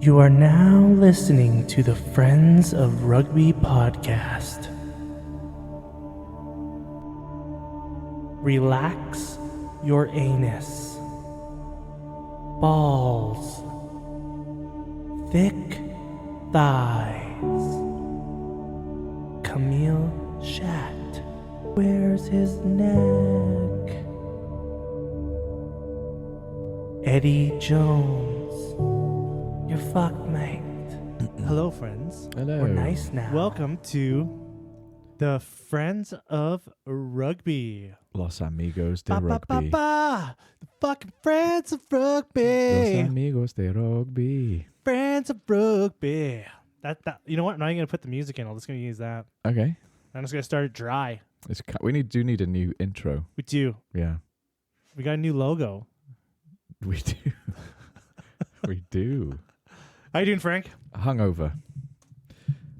You are now listening to the Friends of Rugby podcast. Relax your anus. Balls. Thick thighs. Camille Shat. Where's his neck? Eddie Jones. You're fucked, mate. Hello, friends. Hello. We're nice now. Welcome to the Friends of Rugby. Los Amigos de Rugby. The fucking Friends of Rugby. Los Amigos de Rugby. Friends of Rugby. That you know what? I'm not even gonna put the music in. I'm just gonna use that. Okay. I'm just gonna start it dry. We do need a new intro. We do. Yeah. We got a new logo. We do. We do. How you doing, Frank? Hungover.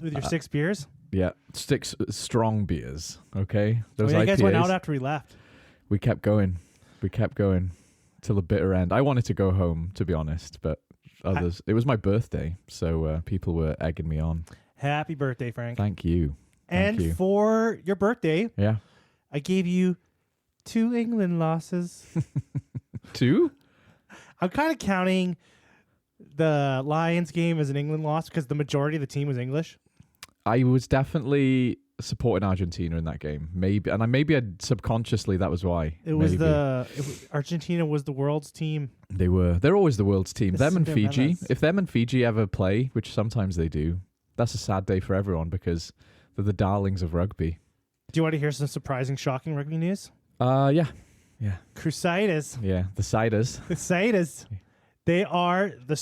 With your 6 beers? Yeah. 6 strong beers. Okay. Those You guys went IPAs. out after we left. We kept going. Till the bitter end. I wanted to go home, to be honest, but others. It was my birthday, so people were egging me on. Happy birthday, Frank. Thank you. And Thank you. for your birthday, Yeah. I gave you 2 England losses. 2? I'm kind of counting the Lions game as an England loss because the majority of the team was English. I was definitely supporting Argentina in that game. Maybe I'd subconsciously, that was why. It was Maybe. Argentina was the world's team. They're always the world's team. The Them and Fiji. Cinderellas. If them and Fiji ever play, which sometimes they do, that's a sad day for everyone because they're the darlings of rugby. Do you want to hear some surprising, shocking rugby news? Yeah. Crusaders. Yeah. The Ciders. Crusaders. They are the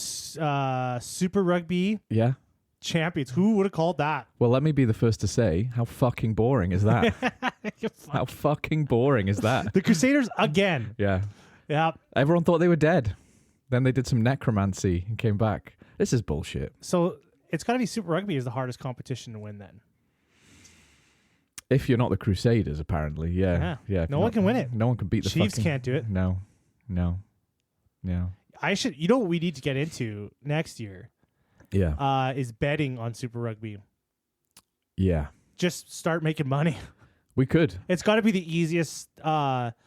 Super Rugby Yeah. champions. Who would have called that? Well, let me be the first to say, how fucking boring is that? How fucking boring is that? The Crusaders again. Yeah. Yeah. Everyone thought they were dead. Then they did some necromancy and came back. This is bullshit. So it's got to be Super Rugby is the hardest competition to win then. If you're not the Crusaders, apparently, yeah. No one can win it. No one can beat the Chiefs fucking... can't do it. No. You know what we need to get into next year Yeah. is betting on Super Rugby. Yeah. Just start making money. We could. It's got to be the easiest.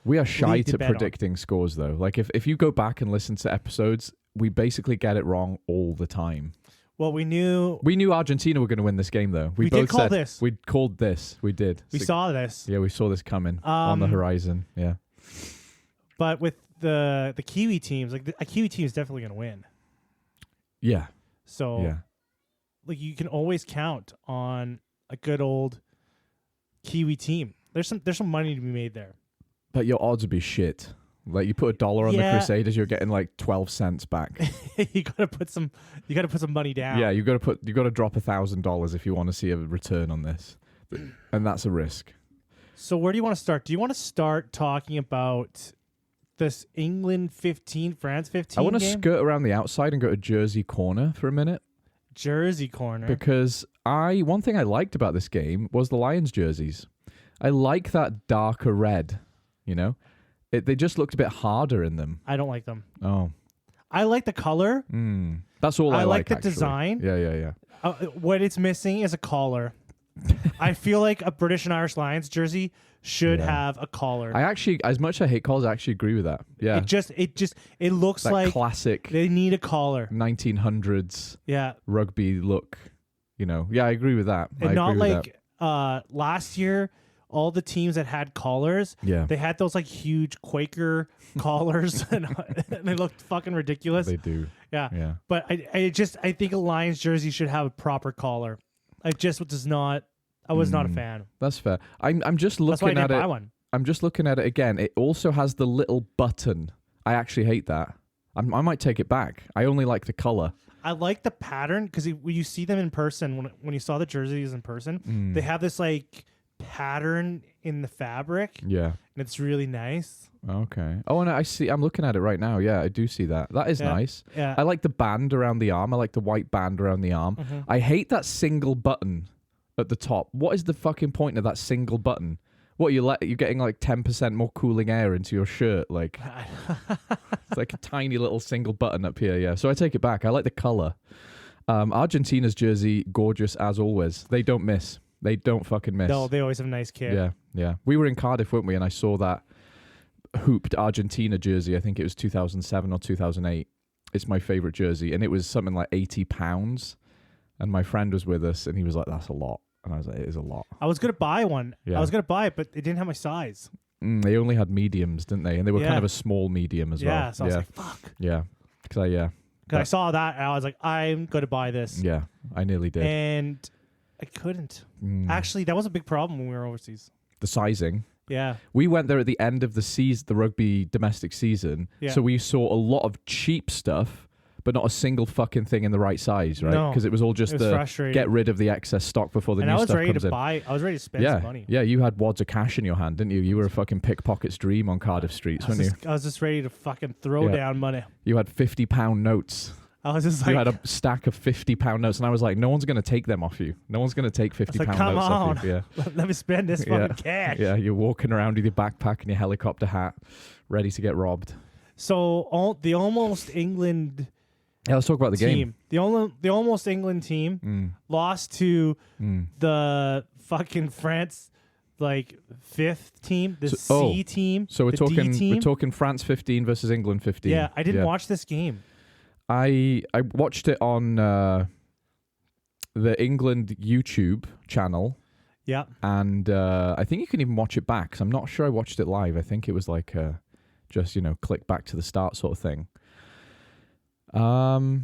We are shy league to to bet on. predicting scores, though. Like, if you go back and listen to episodes, we basically get it wrong all the time. Well, we knew Argentina were going to win this game, though. We both did call said this. We called this. We did. we saw this, Yeah, we saw this coming on the horizon. Yeah. but with the Kiwi teams, like a Kiwi team is definitely going to win. Yeah. So, Yeah. like you can always count on a good old Kiwi team. There's some money to be made there. But your odds would be shit. Like, you put $1 on the Yeah. Crusaders, you're getting like 12 cents back. you gotta put some money down. Yeah, you got to drop $1,000 if you want to see a return on this, and that's a risk. So where do you want to start? Do you want to start talking about this England 15, France 15 I want to game? skirt around the outside and go to Jersey corner for a minute Jersey corner. because one thing I liked about this game was the Lions jerseys. I like that darker red. You know, they just looked a bit harder in them. I don't like them. Oh, I like the color. that's all I like the actually. design. Yeah. What it's missing is a collar. I feel like a British and Irish Lions jersey should have a collar. I actually, as much as I hate collars, I actually agree with that. Yeah, It looks that like classic they need a collar. 1900s Yeah, rugby look. You know, yeah, I agree with that. and I not agree with like last year. All the teams that had collars, Yeah. they had those like huge Quaker collars, and they looked fucking ridiculous. They do. Yeah. But I think a Lions jersey should have a proper collar. I just was not a fan. That's fair. I'm just That's why I looking at didn't it. buy one. I'm just looking at it again. It also has the little button. I actually hate that. I might take it back. I only like the color. I like the pattern because when you see them in person, when you saw the jerseys in person, they have this like pattern in the fabric, Yeah. and it's really nice. Okay. Oh, and I see. I'm looking at it right now. Yeah, I do see that. That is nice. Yeah. I like the band around the arm. I like the white band around the arm. I hate that single button at the top. What is the fucking point of that single button? What you're getting like 10% more cooling air into your shirt, like it's like a tiny little single button up here. Yeah, so I take it back. I like the color. Argentina's jersey, gorgeous as always. They don't miss. They don't fucking miss. No, they always have a nice kit. Yeah, yeah. We were in Cardiff, weren't we? And I saw that hooped Argentina jersey. I think it was 2007 or 2008. It's my favorite jersey, and it was something like £80. And my friend was with us, and he was like, "That's a lot." And I was like, "It is a lot." I was gonna buy one. Yeah. I was gonna buy it, but it didn't have my size. They only had mediums, didn't they? And they were kind of a small medium as well. Yeah, so I was like, "Fuck." Yeah, because I saw that, and I was like, "I'm gonna buy this." Yeah, I nearly did. And I couldn't. Actually, that was a big problem when we were overseas. The sizing. Yeah. We went there at the end of the season, the rugby domestic season. Yeah. So we saw a lot of cheap stuff, but not a single fucking thing in the right size, right? No. Because it was all just frustrating. Get rid of the excess stock before the new stuff comes in. And I was ready to buy. I was ready to spend some money. Yeah, you had wads of cash in your hand, didn't you? You were a fucking pickpocket's dream on Cardiff streets, weren't you? I was just ready to fucking throw down money. You had £50 notes. I was just like, you had a stack of £50 notes, and I was like, no one's going to take them off you. No one's going to take £50 like, notes come off you. Yeah. Let me spend this fucking cash. Yeah, you're walking around with your backpack and your helicopter hat, ready to get robbed. So the almost England. Yeah, let's talk about the game. The almost England team lost to the fucking France like fifth team, the C team. So we're talking talking France 15 versus England 15. Yeah, I didn't watch this game. I watched it on the England YouTube channel. Yeah. And I think you can even watch it back, 'cause I'm not sure I watched it live. I think it was like just, click back to the start sort of thing. I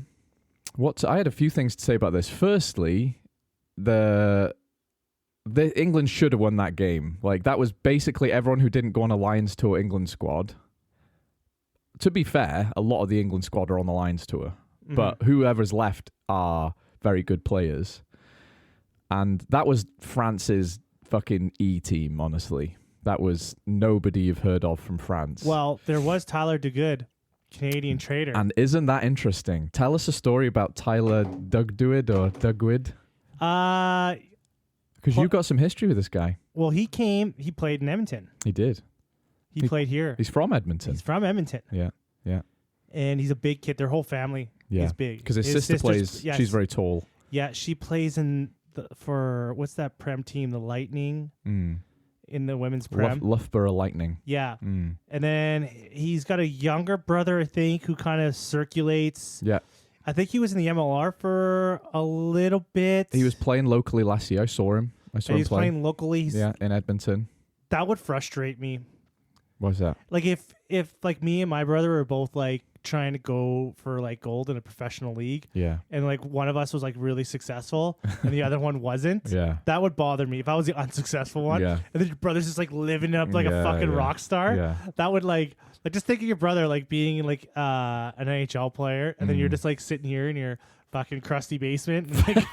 had a few things to say about this. Firstly, the England should have won that game. Like, that was basically everyone who didn't go on a Lions tour England squad. To be fair, a lot of the England squad are on the Lions tour, but whoever's left are very good players. And that was France's fucking E team, honestly. That was nobody you've heard of from France. Well, there was Tyler DeGood, Canadian trader. And isn't that interesting? Tell us a story about Tyler Dugwood or Dugwood. Because you've got some history with this guy. Well, he played in Edmonton. He did. He played here. He's from Edmonton. He's from Edmonton. Yeah, yeah. And he's a big kid. Their whole family is big. Because his sister plays, she's very tall. Yeah, she plays for, what's that Prem team? The Lightning in the women's Prem. Loughborough Lightning. Yeah. And then he's got a younger brother, I think, who kind of circulates. Yeah. I think he was in the MLR for a little bit. He was playing locally last year. I saw him. He's playing locally. In Edmonton. That would frustrate me. What's that? Like if like me and my brother were both like trying to go for like gold in a professional league. Yeah. And like one of us was like really successful and the other one wasn't. Yeah. That would bother me if I was the unsuccessful one. Yeah. And then your brother's just like living up like a fucking rock star. Yeah. That would like just think of your brother like being like an NHL player and then you're just like sitting here in your fucking crusty basement and,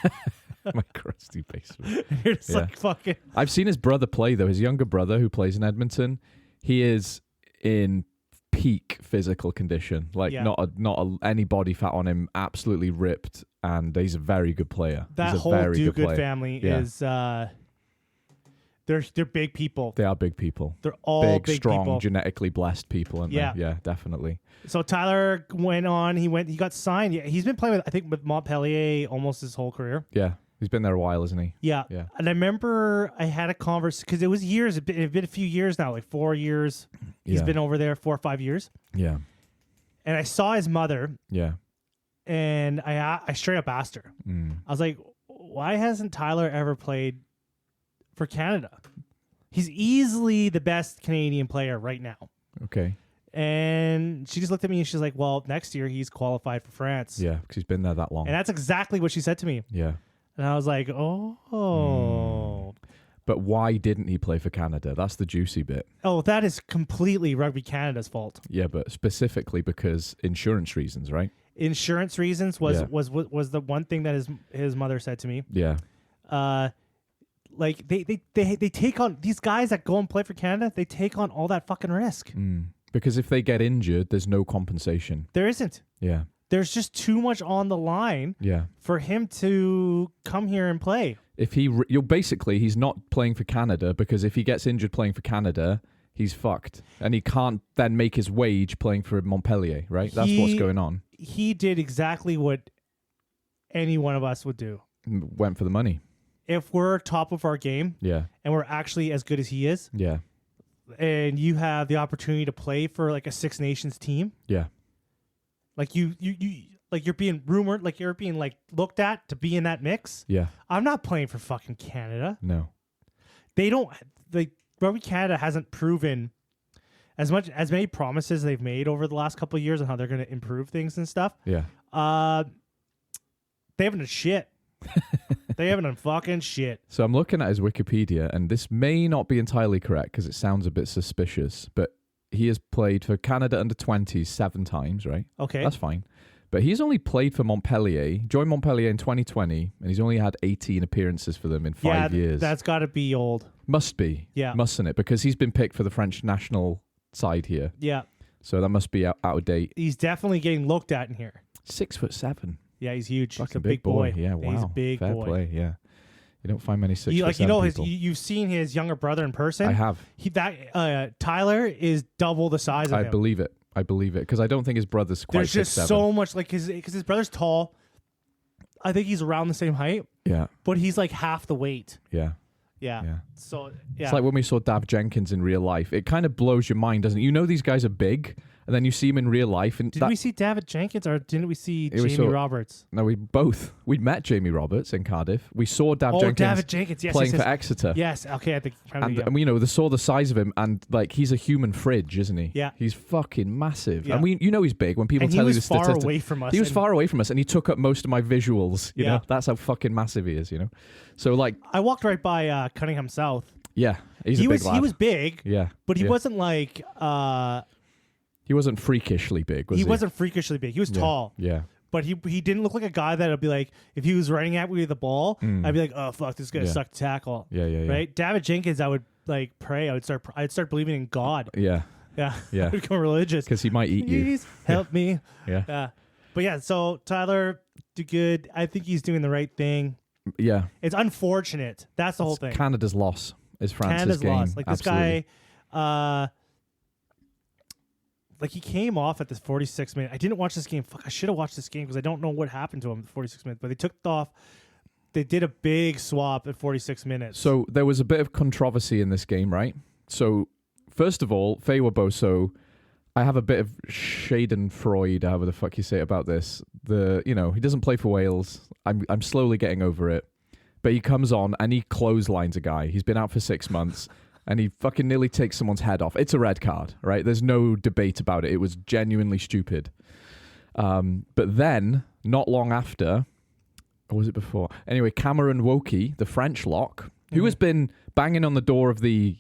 like my crusty basement. You're just like fucking. I've seen his brother play though. His younger brother who plays in Edmonton. He is in peak physical condition, like not any body fat on him, absolutely ripped, and he's a very good player. That he's whole Duguid family is they're big people. They are big people. They're all big strong, people. Genetically blessed people, aren't they? Yeah, definitely. So Tyler went on. He got signed. Yeah, he's been playing with Montpellier almost his whole career. Yeah. He's been there a while, isn't he? Yeah. Yeah. And I remember I had a conversation because it was years. It's been a few years now, like 4 years. He's been over there 4 or 5 years. Yeah. And I saw his mother. Yeah. And I straight up asked her. I was like, why hasn't Tyler ever played for Canada? He's easily the best Canadian player right now. Okay. And she just looked at me and she's like, well, next year he's qualified for France. Yeah, because he's been there that long. And that's exactly what she said to me. Yeah. And I was like, oh. But why didn't he play for Canada? That's the juicy bit. Oh, that is completely Rugby Canada's fault. Yeah, but specifically because insurance reasons, right? Insurance reasons was the one thing that his mother said to me. Yeah. Like they take on these guys that go and play for Canada, they take on all that fucking risk. Because if they get injured, there's no compensation. There isn't. Yeah. There's just too much on the line for him to come here and play. If you're basically, he's not playing for Canada, because if he gets injured playing for Canada, he's fucked. And he can't then make his wage playing for Montpellier, right? That's what's going on. He did exactly what any one of us would do. Went for the money. If we're top of our game, Yeah. and we're actually as good as he is, Yeah. and you have the opportunity to play for like a Six Nations team, Yeah. like you like you're being rumored, like you're being like looked at to be in that mix. Yeah. I'm not playing for fucking Canada. No. They don't like Rugby Canada hasn't proven as many promises they've made over the last couple of years on how they're going to improve things and stuff. Yeah. They haven't done shit. They haven't done fucking shit. So I'm looking at his Wikipedia, and this may not be entirely correct because it sounds a bit suspicious, but he has played for Canada under 20s 7 times, right? Okay. That's fine. But he's only played for Montpellier, joined Montpellier in 2020, and he's only had 18 appearances for them in 5 years. That's got to be old. Must be. Yeah. Mustn't it? Because he's been picked for the French national side here. Yeah. So that must be out of date. He's definitely getting looked at in here. 6'7". Yeah, he's huge. Fucking He's a big boy. Yeah, wow. He's a big Fair boy. play, yeah. You don't find many 6'7" people. You've seen his younger brother in person. I have. Tyler is double the size of him. I believe it. Because I don't think his brother's quite 6'7". There's just so much, like, because his brother's tall. I think he's around the same height, Yeah, but he's like half the weight. yeah. Yeah. Yeah. So, yeah. It's like when we saw Dav Jenkins in real life. It kind of blows your mind, doesn't it? You know these guys are big, and then you see him in real life. And Did we see David Jenkins, or didn't we see we Jamie saw- Roberts? No, we met Jamie Roberts in Cardiff. We saw David Jenkins, yes, playing yes, for Exeter. yes. Okay, I think. And we saw the size of him, and like he's a human fridge, isn't he? Yeah. He's fucking massive. Yeah. And he's big when people And he tell you was the far statistics. away from us. He was and far away from us, and he took up most of my visuals. You Yeah. know, that's how fucking massive he is. You know, so like, I walked right by Cunningham South. yeah, he's a big lad. He was big, yeah, but he yeah. wasn't like He wasn't freakishly big, was he? he wasn't freakishly big. He was tall. Yeah. But he didn't look like a guy that would be like, if he was running at me with the ball, I'd be like, oh fuck, this is gonna Yeah. suck to tackle. Yeah. Right? David Jenkins, I would like pray. I'd start believing in God. Yeah. Yeah. Yeah. I'd become religious. Because he might eat you. Please help me. Yeah. Yeah. But yeah, so Tyler, do good. I think he's doing the right thing. Yeah. It's unfortunate. That's the whole thing. Canada's loss is France's Canada's game. lost. Like this Absolutely. guy, like he came off at this 46 minute. I didn't watch this game. Fuck, I should have watched this game because I don't know what happened to him at 46 minutes. But they took it off. They did a big swap at 46 minutes. So there was a bit of controversy in this game, right? So first of all, Feiwa Boso, I have a bit of Schadenfreude, however the fuck you say it about this. He doesn't play for Wales. I'm slowly getting over it. But he comes on and he clotheslines a guy. He's been out for 6 months and he fucking nearly takes someone's head off. It's a red card, right? There's no debate about it. It was genuinely stupid. But then, not long after, or was it before? Anyway, Cameron Wokey, the French lock, who has been banging on the door of the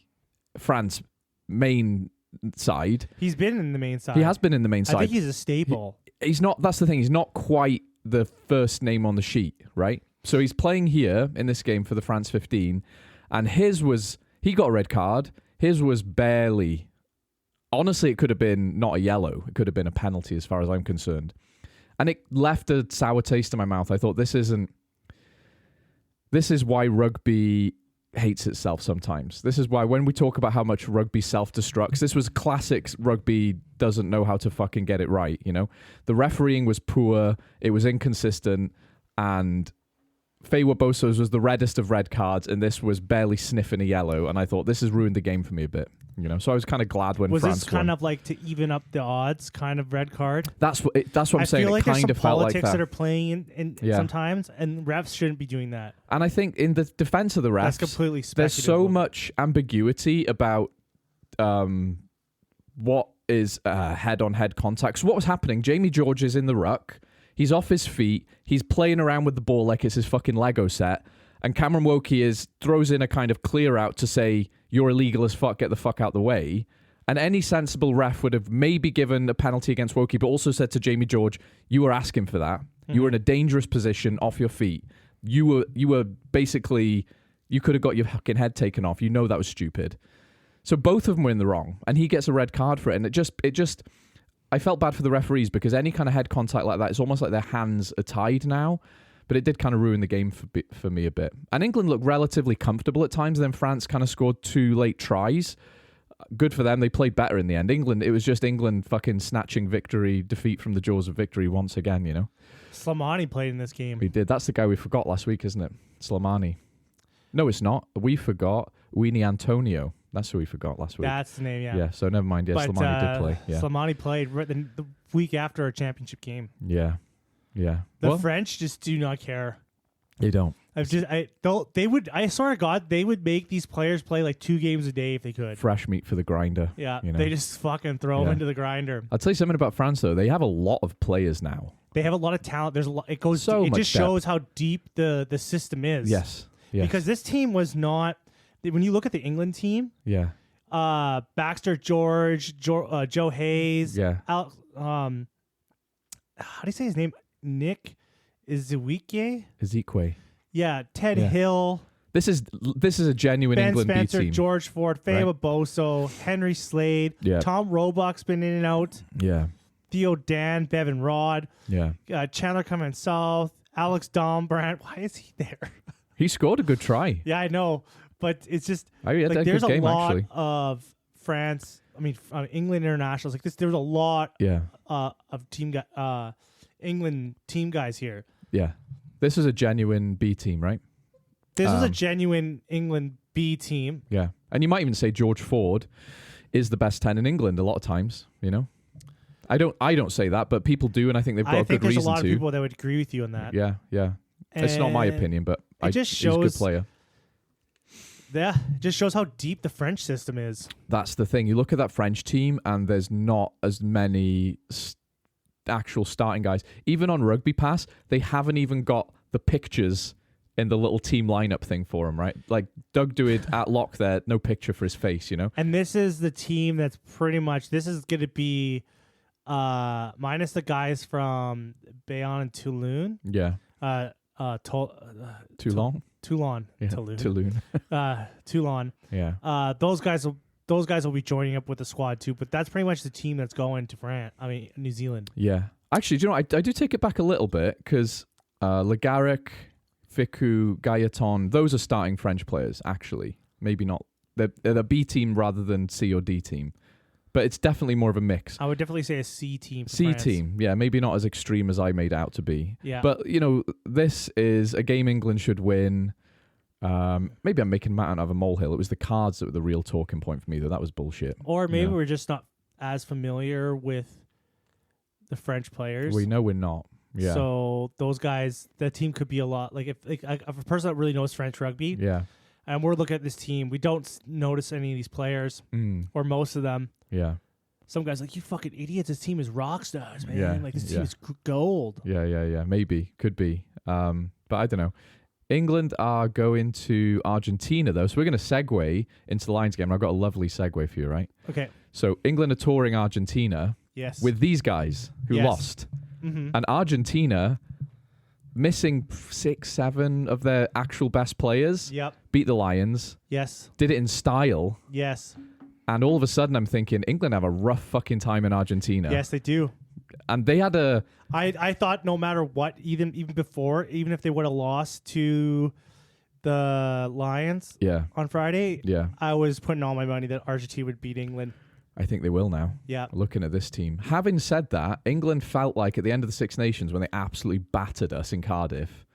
France main side. He's been in the main side. He has been in the main side. I think he's a staple. He's not, that's the thing, he's not quite the first name on the sheet, right? So he's playing here in this game for the France 15, and he got a red card. His was barely, honestly, it could have been not a yellow. It could have been a penalty as far as I'm concerned. And it left a sour taste in my mouth. I thought, this is why rugby hates itself sometimes. This is why when we talk about how much rugby self-destructs, this was classic rugby doesn't know how to fucking get it right, you know? The refereeing was poor, it was inconsistent, and Feiwa Boso's was the reddest of red cards, and this was barely sniffing a yellow, and I thought, this has ruined the game for me a bit, you know? So I was kind of glad when Was France this kind won. of like to even up the odds kind of red card? That's what I'm saying. feel like It there's kind some of felt like politics that. that are playing in Yeah. sometimes, and refs shouldn't be doing that. And I think in the defense of the refs, That's completely there's speculative. so much ambiguity about what is head-on-head contact. So what was happening? Jamie George is in the ruck. He's off his feet. He's playing around with the ball like it's his fucking Lego set. And Cameron Wokey throws in a kind of clear out to say, you're illegal as fuck, get the fuck out the way. And any sensible ref would have maybe given a penalty against Wokey, but also said to Jamie George, you were asking for that. You were in a dangerous position off your feet. You were basically, you could have got your fucking head taken off. You know that was stupid. So both of them were in the wrong, and he gets a red card for it. And it just, I felt bad for the referees because any kind of head contact like that, it's almost like their hands are tied now. but it did kind of ruin the game for me a bit. And England looked relatively comfortable at times. Then France kind of scored 2 late tries. Good for them. They played better in the end. It was just England fucking snatching defeat from the jaws of victory once again, you know. Slimani played in this game. We did. That's the guy we forgot last week, isn't it? Slimani. No, it's not. We forgot Weenie Antonio. That's who we forgot last week. That's the name, yeah. Yeah, so never mind. Yeah, but, Slimani did play. Yeah. Slimani played the week after a championship game. Yeah. Yeah. The French just do not care. They don't. I swear to God, they would make these players play like 2 games a day if they could. Fresh meat for the grinder. Yeah, you know? they just fucking throw them into the grinder. I'll tell you something about France, though. They have a lot of players now. They have a lot of talent. There's a lot. It goes. So it much just shows how deep the system is. Yes. Because this team was not. When you look at the England team, Baxter George, Joe Hayes, how do you say his name? Nick Ezekwe. Yeah, Ted Hill. This is a genuine Ben England Spencer, B team. George Ford, Fama Boso, Henry Slade, Tom Roebuck's been in and out. Yeah. Theo Dan, Bevan Rod. Yeah. Chandler coming south. Alex Dombrandt. Why is he there? He scored a good try. Yeah, I know, but it's just there's a lot of France. I mean, England internationals like this. There's a lot. Of England team guys here. Yeah, this is a genuine B team, right? This is a genuine England B team. Yeah, and you might even say George Ford is the best 10 in England a lot of times. You know, I don't say that, but people do, and I think they've got a good reason to. I think there's a lot of people that would agree with you on that. Yeah. It's not my opinion, but it just shows he's a good player. Yeah, it just shows how deep the French system is. That's the thing. You look at that French team, and there's not as many actual starting guys. Even on Rugby Pass, they haven't even got the pictures in the little team lineup thing for him, right? Like Doug Dewey at lock there, no picture for his face, you know? And this is the team that's pretty much, this is going to be minus the guys from Bayonne and Toulon. Yeah. Toulon. Yeah, Toulon. Toulon. Yeah. Those guys will be joining up with the squad too, but that's pretty much the team that's going to New Zealand. Yeah. Actually, do you know, I do take it back a little bit because Le Garrick, Ficou, Gaetan, those are starting French players, actually. Maybe not. They're the B team rather than C or D team. But it's definitely more of a mix. I would definitely say a C team. Team, yeah. Maybe not as extreme as I made it out to be. Yeah. But, you know, this is a game England should win. Maybe I'm making Matt out of a molehill. It was the cards that were the real talking point for me, though. That was bullshit. Or maybe we're just not as familiar with the French players. We know we're not. Yeah. So those guys, the team could be a lot. Like if a person that really knows French rugby. Yeah. And we're looking at this team, we don't notice any of these players or most of them. Yeah. Some guys like, you fucking idiots, this team is rock stars, man. Yeah. Like this team is gold. Yeah. Maybe. Could be. But I don't know. England are going to Argentina, though. So we're going to segue into the Lions game. And I've got a lovely segue for you, right? Okay. So England are touring Argentina with these guys who lost. Mm-hmm. And Argentina, missing 6, 7 of their actual best players, beat the Lions. Yes. Did it in style. Yes. And all of a sudden, I'm thinking, England have a rough fucking time in Argentina. Yes, they do. And they had a... I thought no matter what, even before, even if they would have lost to the Lions on Friday, I was putting all my money that Argentina would beat England. I think they will now. Yeah. Looking at this team. Having said that, England felt like at the end of the Six Nations when they absolutely battered us in Cardiff,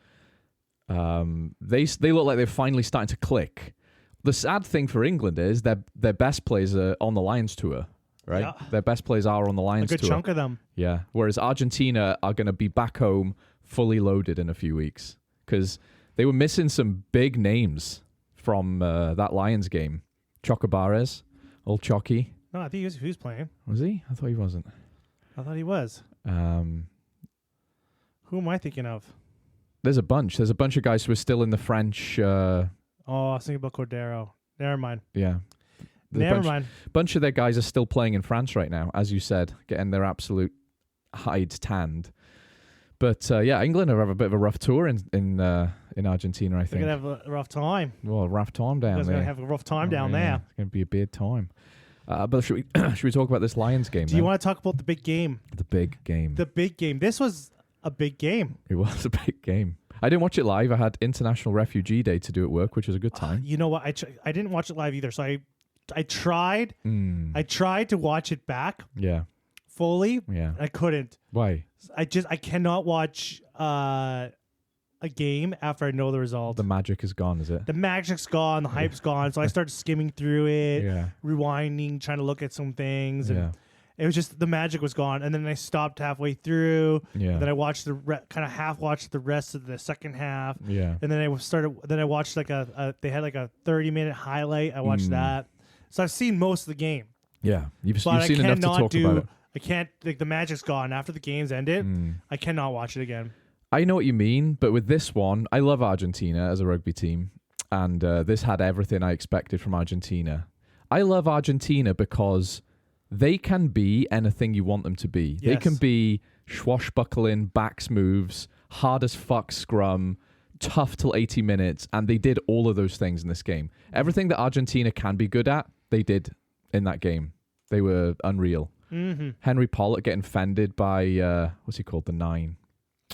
they look like they're finally starting to click. The sad thing for England is their best players are on the Lions tour, right? Yeah. Their best players are on the Lions tour. A good chunk of them. Yeah. Whereas Argentina are going to be back home fully loaded in a few weeks because they were missing some big names from that Lions game. Chocobares, old Chocky. No, I think he was playing. Was he? I thought he wasn't. I thought he was. Who am I thinking of? There's a bunch. There's a bunch of guys who are still in the French... I was thinking about Cordero. Never mind. Yeah. Never mind. Bunch of their guys are still playing in France right now, as you said, getting their absolute hides tanned. But England have a bit of a rough tour in Argentina, I think. They're going to have a rough time. Well, a rough time down there. They're going to have a rough time down there. It's going to be a bad time. But should we talk about this Lions game? Do you want to talk about the big game? The big game. The big game. This was a big game. It was a big game. I didn't watch it live. I had International Refugee Day to do at work, which was a good time. You know what? I didn't watch it live either. So I tried. I tried to watch it back. Yeah. Fully. Yeah. I couldn't. Why? I cannot watch a game after I know the result. The magic is gone, is it? The magic's gone. The hype's gone. So I started skimming through it, rewinding, trying to look at some things. And it was just the magic was gone. And then I stopped halfway through. Yeah. And then I watched kind of half watched the rest of the second half. Yeah. And then I watched like they had like a 30-minute highlight. I watched that. So I've seen most of the game. Yeah. You've seen enough to talk about it. I can't, like, the magic's gone. After the game's ended, I cannot watch it again. I know what you mean, but with this one, I love Argentina as a rugby team, and this had everything I expected from Argentina. I love Argentina because they can be anything you want them to be. Yes. They can be swashbuckling, backs moves, hard as fuck scrum, tough till 80 minutes, and they did all of those things in this game. Everything that Argentina can be good at, they did in that game. They were unreal. Mm-hmm. Henry Pollock getting fended by, what's he called, the 9.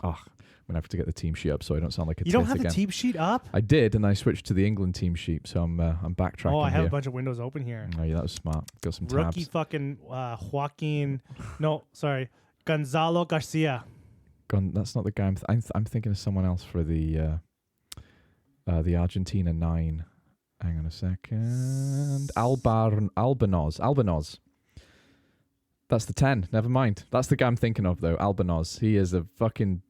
Oh, I'm going to have to get the team sheet up so I don't sound like a You don't have again. the team sheet up? I did, and I switched to the England team sheet, so I'm backtracking. Oh, I have here. a bunch of windows open here. Oh, yeah, that was smart. Got some tabs. Rookie fucking Gonzalo Garcia. That's not the guy. I'm thinking of someone else for the Argentina 9. Hang on a second. Albanoz. That's the 10. Never mind. That's the guy I'm thinking of, though. Albanoz. He is a fucking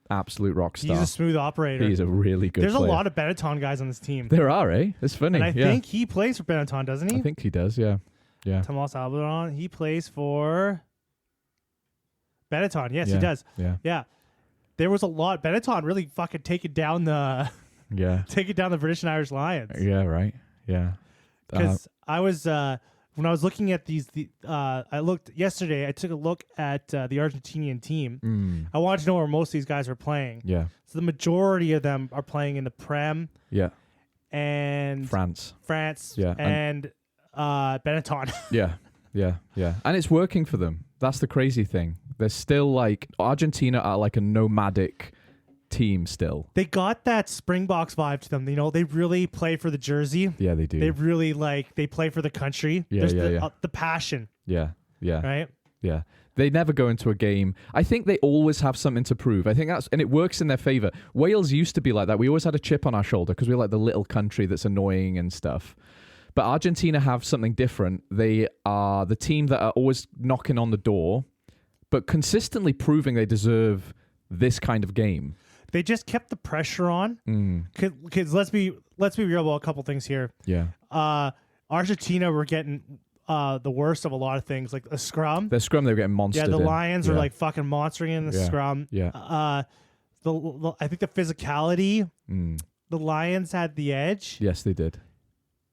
absolute rock star. He's a smooth operator. He's a really good There's player. a lot of Benetton guys on this team. There are, eh? It's funny. And I think he plays for Benetton, doesn't he? I think he does, yeah. Yeah. Tomas Albanon. He plays for Benetton. Yes, he does. Yeah. Yeah. There was a lot. Benetton really fucking taking down the British and Irish Lions. Yeah, right. Yeah. Because I was when I was looking at these, I looked yesterday. I took a look at the Argentinian team. I wanted to know where most of these guys are playing. Yeah. So the majority of them are playing in the Prem. Yeah. And France. Yeah. And Benetton. Yeah. And it's working for them. That's the crazy thing. They're still like Argentina are like a nomadic team still. They got that Springboks vibe to them. You know, they really play for the jersey. Yeah, they do. They really they play for the country. Yeah, There's the passion. Yeah. Right? Yeah. They never go into a game. I think they always have something to prove. I think and it works in their favor. Wales used to be like that. We always had a chip on our shoulder because we're like the little country that's annoying and stuff. But Argentina have something different. They are the team that are always knocking on the door, but consistently proving they deserve this kind of game. They just kept the pressure on. Because let's be real about a couple things here. Yeah. Argentina were getting the worst of a lot of things, like the scrum. The scrum, they were getting monstered. Yeah, the Lions are like fucking monstering in the scrum. Yeah. I think the physicality, the Lions had the edge. Yes, they did.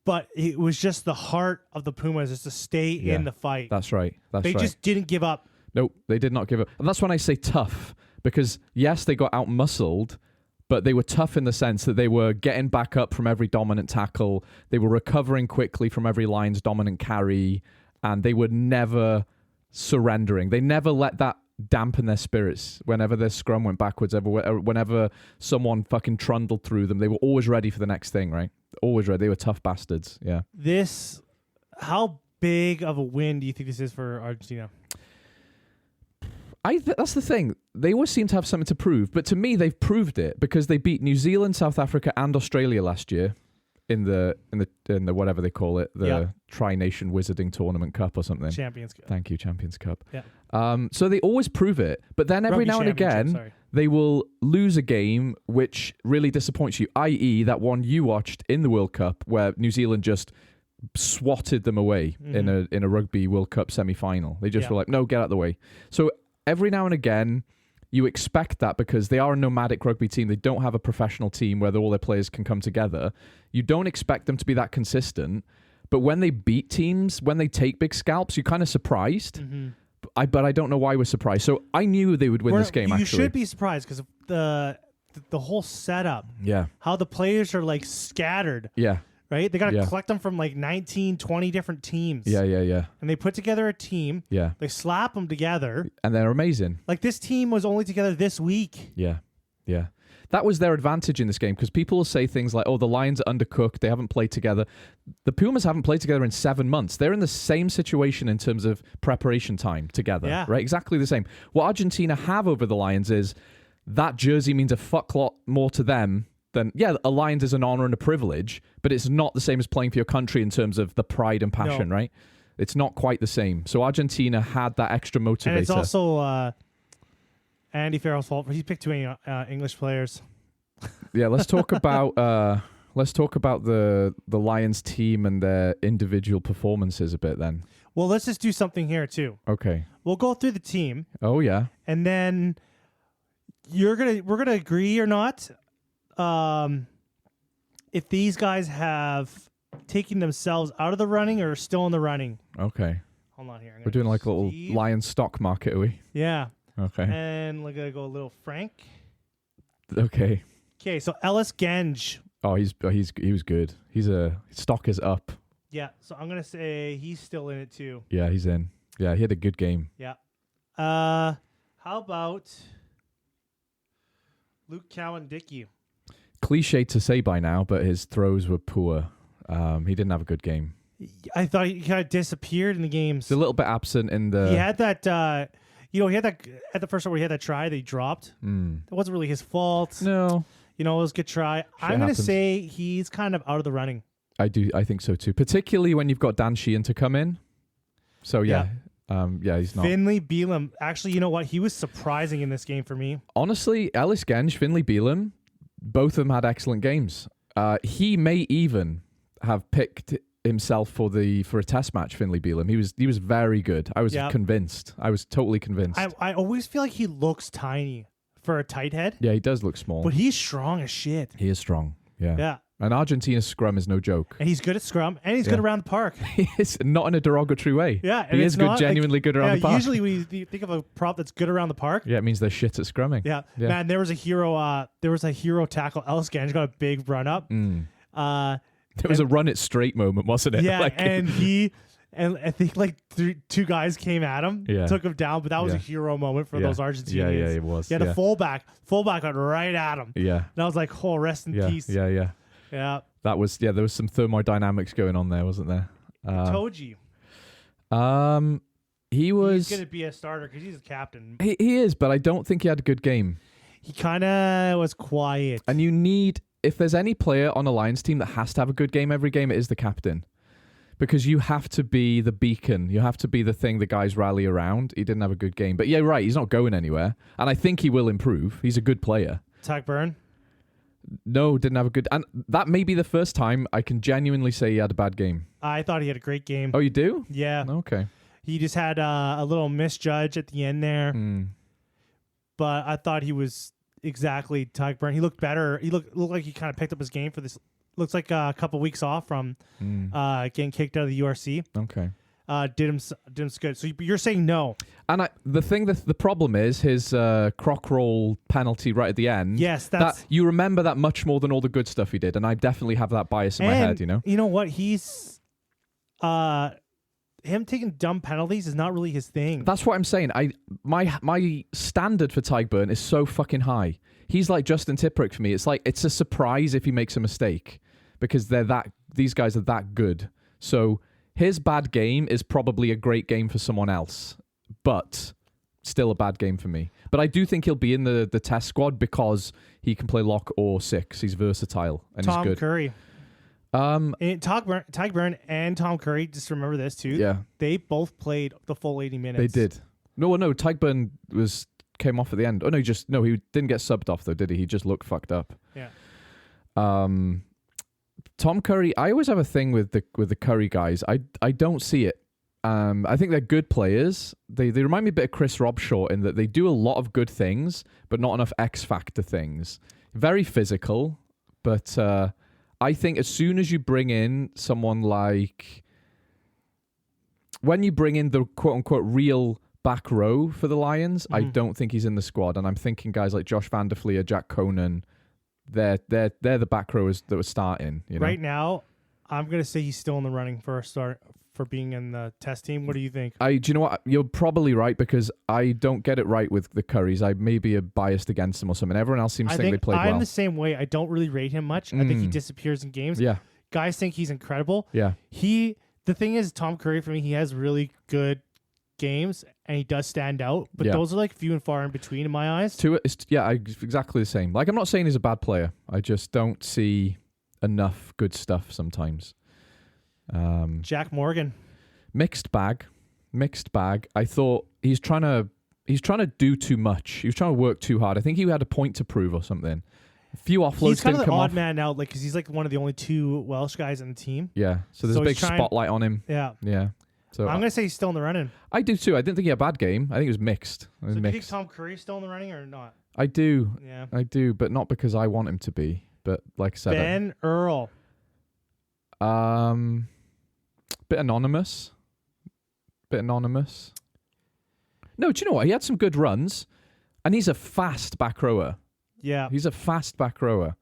But it was just the heart of the Pumas is to stay in the fight. That's right. They just didn't give up. Nope, they did not give up. And that's when I say tough. Because, yes, they got out-muscled, but they were tough in the sense that they were getting back up from every dominant tackle. They were recovering quickly from every Lions dominant carry, and they were never surrendering. They never let that dampen their spirits whenever their scrum went backwards, whenever someone fucking trundled through them. They were always ready for the next thing, right? Always ready. They were tough bastards, yeah. How big of a win do you think this is for Argentina? That's the thing. They always seem to have something to prove, but to me, they've proved it because they beat New Zealand, South Africa, and Australia last year in the whatever they call it, the Tri-Nation Wizarding Tournament Cup or something. Champions Cup. Thank you, Champions Cup. Yeah. So they always prove it, but then every now and again, they will lose a game which really disappoints you. I.e., that one you watched in the World Cup where New Zealand just swatted them away in a Rugby World Cup semi-final. They just were like, no, get out of the way. So every now and again, you expect that because they are a nomadic rugby team. They don't have a professional team where all their players can come together. You don't expect them to be that consistent. But when they beat teams, when they take big scalps, you're kind of surprised. But I don't know why we're surprised. So I knew they would win this game, actually. You should be surprised because of the whole setup. Yeah. How the players are like scattered. Yeah. Right? They got to collect them from like 19, 20 different teams. Yeah. And they put together a team. Yeah. They slap them together. And they're amazing. Like this team was only together this week. Yeah. that was their advantage in this game, because people will say things like, oh, the Lions are undercooked, they haven't played together. The Pumas haven't played together in 7 months. They're in the same situation in terms of preparation time together, right? Exactly the same. What Argentina have over the Lions is that jersey means a fuck lot more to them than, a Lions is an honor and a privilege, but it's not the same as playing for your country in terms of the pride and passion, right? It's not quite the same. So Argentina had that extra motivator. And it's also Andy Farrell's fault. He picked too many English players. Yeah, let's talk about the Lions team and their individual performances a bit then. Well, let's just do something here too. Okay. We'll go through the team. Oh yeah. And then we're gonna agree or not. If these guys have taken themselves out of the running or still in the running. Okay. Hold on here. We're doing like a little Lions stock market, are we? Yeah. Okay. And we're gonna go a little Frank. Okay. Okay, so Ellis Genge. Oh, he was good. His stock is up. Yeah, so I'm gonna say he's still in it too. Yeah, he's in. Yeah, he had a good game. Yeah. How about Luke Cowan-Dickey? Cliche to say by now, but his throws were poor. He didn't have a good game. I thought he kind of disappeared in the games. He's a little bit absent in the. He had that. He had that at the first one where he had that try that he dropped. It wasn't really his fault. No. It was a good try. I'm going to say he's kind of out of the running. I think so too. Particularly when you've got Dan Sheehan to come in. So yeah. He's not. Finley Beelum. Actually, you know what? He was surprising in this game for me. Honestly, Ellis Genge, Finley Beelum, both of them had excellent games. He may even have picked himself for a test match, Finley Beelum. He was very good. I was convinced. I was totally convinced. I always feel like he looks tiny for a tight head. Yeah, he does look small. But he's strong as shit. He is strong. Yeah. Yeah. And Argentina's scrum is no joke. And he's good at scrum, and he's good around the park. He is, not in a derogatory way. Yeah. He is good, genuinely good around the park. Usually when you think of a prop that's good around the park. Yeah, it means they're shit at scrumming. Yeah. Man, there was a hero tackle. Ellis Genge got a big run up. There was a run it straight moment, wasn't it? Yeah, and I think like two guys came at him, took him down, but that was a hero moment for those Argentinians. Yeah, it was. Yeah, the fullback went right at him. Yeah. And I was like, oh, rest in peace. Yeah. That was, there was some thermodynamics going on there, wasn't there? Toji. He's going to be a starter because he's a captain. He is, but I don't think he had a good game. He kind of was quiet. And you need, if there's any player on a Lions team that has to have a good game every game, it is the captain. Because you have to be the beacon. You have to be the thing the guys rally around. He didn't have a good game. But yeah, right, he's not going anywhere. And I think he will improve. He's a good player. Tyke Byrne? No, didn't have a good... And that may be the first time I can genuinely say he had a bad game. I thought he had a great game. Oh, you do? Yeah. Okay. He just had a little misjudge at the end there. But I thought he was exactly Tyke Byrne. He looked better. He looked like he kind of picked up his game for this... Looks like a couple weeks off from getting kicked out of the URC. Okay. Did him good. So you're saying no. And the problem is his croc roll penalty right at the end. Yes, that you remember that much more than all the good stuff he did, and I definitely have that bias in my head. You know. You know what? He's him taking dumb penalties is not really his thing. That's what I'm saying. My standard for Tyke Byrne is so fucking high. He's like Justin Tipperick for me. It's like it's a surprise if he makes a mistake because these guys are that good. So his bad game is probably a great game for someone else, but still a bad game for me. But I do think he'll be in the test squad because he can play lock or six. He's versatile and he's good. Tom Curry. Tyke Byrne and Tom Curry, just remember this too. Yeah. They both played the full 80 minutes. They did. No, Tyke Byrne came off at the end. Oh no, he didn't get subbed off though, did he? He just looked fucked up. Yeah. Tom Curry, I always have a thing with the Curry guys. I don't see it. I think they're good players. They remind me a bit of Chris Robshaw in that they do a lot of good things, but not enough X factor things. Very physical, but I think as soon as you bring in someone like when you bring in the quote unquote real back row for the Lions, I don't think he's in the squad. And I'm thinking guys like Josh Van der Fleer, Jack Conan, they're the back rowers that were starting. You know? Right now, I'm gonna say he's still in the running for a start for being in the test team. What do you think? Do you know what? You're probably right because I don't get it right with the Currys. I may be biased against them or something. Everyone else seems to think they played well. I'm the same way. I don't really rate him much. I think he disappears in games. Yeah. Guys think he's incredible. Yeah. The thing is, Tom Curry, for me, he has really good games and he does stand out, but those are like few and far in between in my eyes. Exactly the same. Like, I'm not saying he's a bad player. I just don't see enough good stuff sometimes. Jack Morgan. Mixed bag. I thought he's trying to do too much. He was trying to work too hard. I think he had a point to prove or something. A few offloads he's kind didn't of the come odd off. man out, like, because he's like one of the only 2 Welsh guys on the team. Yeah, so there's a big spotlight on him. Yeah. So I'm gonna say he's still in the running. I do too. I didn't think he had a bad game. I think it was mixed. Do you think Tom Curry's still in the running or not? I do. Yeah. I do, but not because I want him to be. But like I said, Ben Earl. Bit anonymous. No, do you know what? He had some good runs, and he's a fast back rower. Yeah. He's a fast back rower.